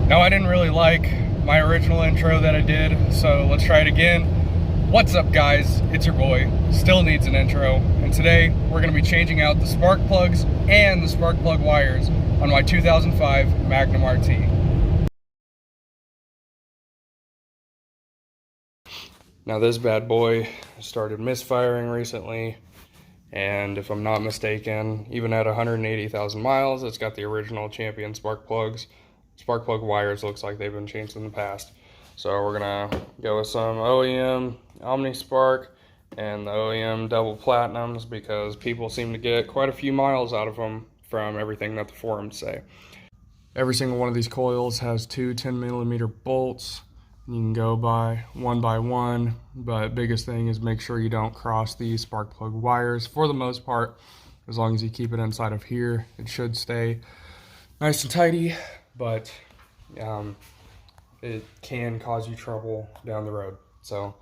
Now, I didn't really like my original intro that I did, so let's try it again. What's up, guys? It's your boy, still needs an intro, and today we're going to be changing out the spark plugs and the spark plug wires on my 2005 Magnum RT. Now, this bad boy started misfiring recently, and if I'm not mistaken, even at 180,000 miles, it's got the original Champion spark plugs. Spark plug wires looks like they've been changed in the past. So we're gonna go with some OEM Omni Spark and the OEM double platinums because people seem to get quite a few miles out of them from everything that the forums say. Every single one of these coils has two 10mm bolts. You can go by one, but biggest thing is make sure you don't cross the spark plug wires. For the most part, as long as you keep it inside of here, it should stay nice and tidy, but it can cause you trouble down the road. So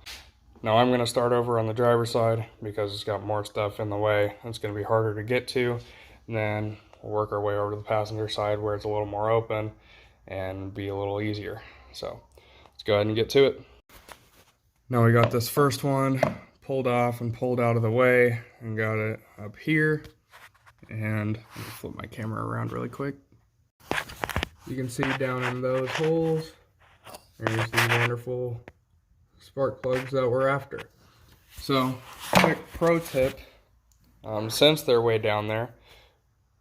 now I'm going to start over on the driver's side because it's got more stuff in the way. It's going to be harder to get to. And then we'll work our way over to the passenger side where it's a little more open and be a little easier. So let's go ahead and get to it. Now we got this first one pulled off and pulled out of the way and got it up here. And let me flip my camera around really quick. You can see down in those holes, there's the wonderful spark plugs that we're after. So, quick pro tip, since they're way down there,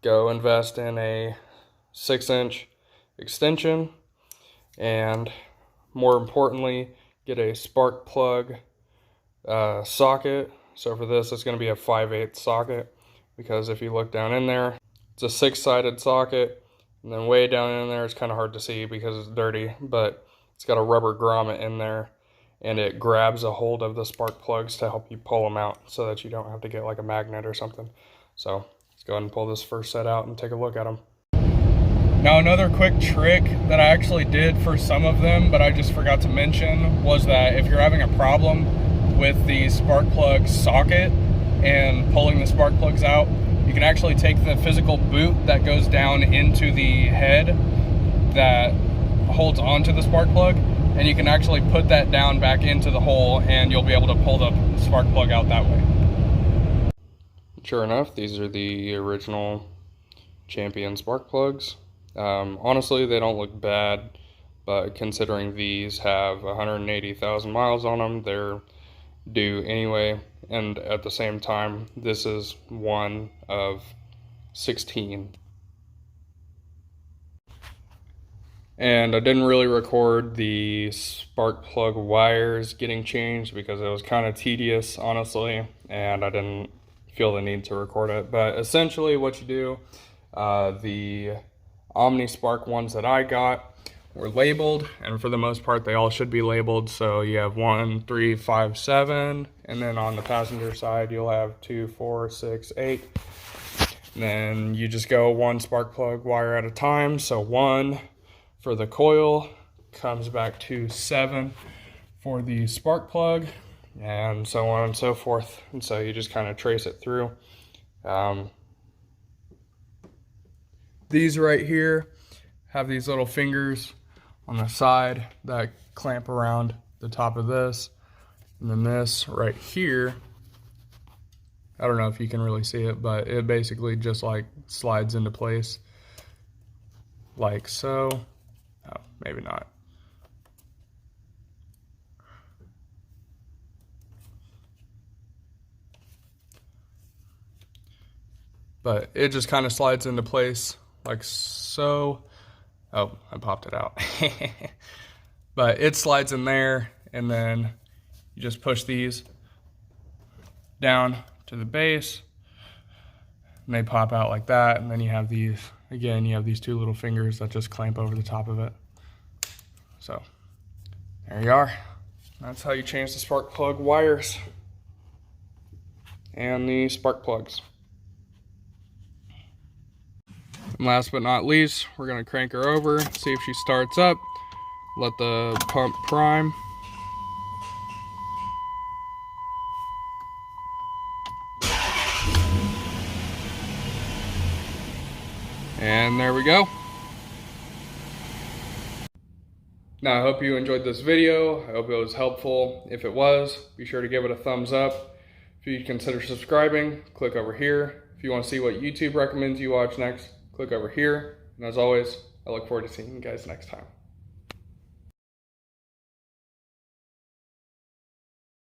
go invest in a 6-inch extension, and more importantly, get a spark plug socket. So for this, it's going to be a 5/8 socket, because if you look down in there, it's a 6-sided socket. And then way down in there, it's kind of hard to see because it's dirty, but it's got a rubber grommet in there, and it grabs a hold of the spark plugs to help you pull them out so that you don't have to get like a magnet or something. So let's go ahead and pull this first set out and take a look at them. Now, another quick trick that I actually did for some of them, but I just forgot to mention, was that if you're having a problem with the spark plug socket and pulling the spark plugs out, you can actually take the physical boot that goes down into the head that holds onto the spark plug, and you can actually put that down back into the hole, and you'll be able to pull the spark plug out that way. Sure enough, these are the original Champion spark plugs. Honestly, they don't look bad, but considering these have 180,000 miles on them, they're due anyway. And at the same time, this is one of 16. And I didn't really record the spark plug wires getting changed because it was kind of tedious, honestly, and I didn't feel the need to record it. But essentially what you do, the Omni Spark ones that I got were labeled, and for the most part they all should be labeled. So you have 1, 3, 5, 7, and then on the passenger side you'll have 2, 4, 6, 8. And then you just go one spark plug wire at a time. So 1 for the coil comes back to 7 for the spark plug, and so on and so forth. And so you just kind of trace it through. These right here have these little fingers on the side that clamp around the top of this. And then this right here, I don't know if you can really see it, but it basically just like slides into place like so. Oh, maybe not. But it just kind of slides into place like so. Oh, I popped it out. But it slides in there, and then you just push these down to the base, and they pop out like that. And then you have these, again, you have these two little fingers that just clamp over the top of it. So there you are. That's how you change the spark plug wires and the spark plugs. And last but not least, we're going to crank her over, see if she starts up, let the pump prime. And there we go. Now, I hope you enjoyed this video. I hope it was helpful. If it was, be sure to give it a thumbs up. If you'd consider subscribing, click over here. If you want to see what YouTube recommends you watch next, click over here. And as always, I look forward to seeing you guys next time.